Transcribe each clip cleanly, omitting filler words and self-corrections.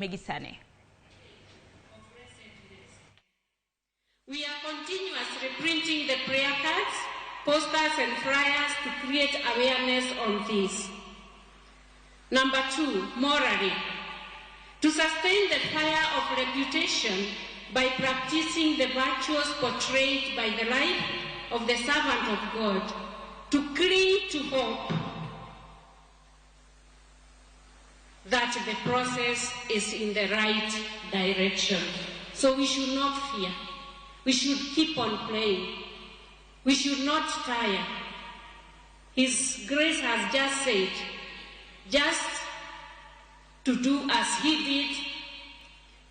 Megisane. We are continuously printing the prayer cards, posters and flyers to create awareness on this. Number 2, morally. To sustain the fire of reputation by practicing the virtues portrayed by the life of the servant of God, to cling to hope that the process is in the right direction. So we should not fear. We should keep on praying. We should not tire. His grace has just said, just to do as he did,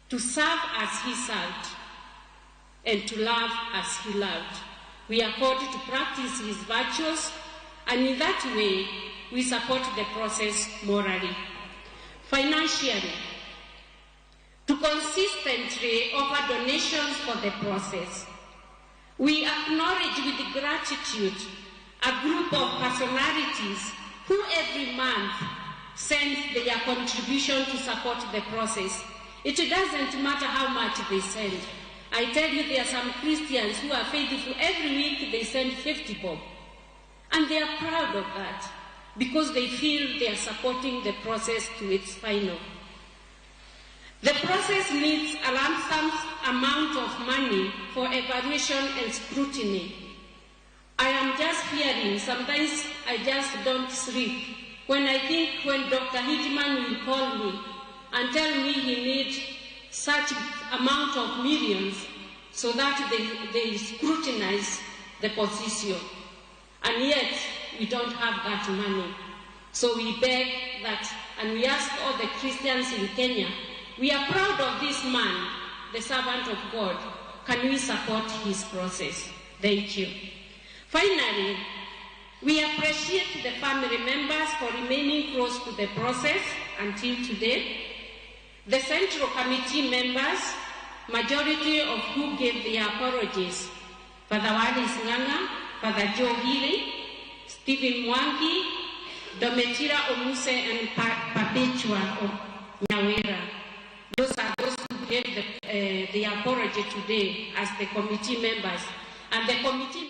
to serve as he served, and to love as he loved. We are called to practice his virtues, and in that way, we support the process morally. Financially, to consistently offer donations for the process. We acknowledge with gratitude a group of personalities who every month send their contribution to support the process. It doesn't matter how much they send. I tell you, there are some Christians who are faithful. Every week they send 50 bob. And they are proud of that because they feel they are supporting the process to its final. The process needs a lump sum amount of money for evaluation and scrutiny. I am just fearing, sometimes I just don't sleep, when I think when Dr. Hitman will call me and tell me he needs such amount of millions so that they scrutinize the position. And yet, we don't have that money. So we beg that, and we ask all the Christians in Kenya, we are proud of this man, the servant of God. Can we support his process? Thank you. Finally, we appreciate the family members for remaining close to the process until today. The Central Committee members, majority of who gave their apologies, Father Wallace Nganga, Father Joe Healy, Stephen Mwangi, Dometira Omuse, and Perpetua Nyawera. Those are those who gave the apology today as the committee members. And the committee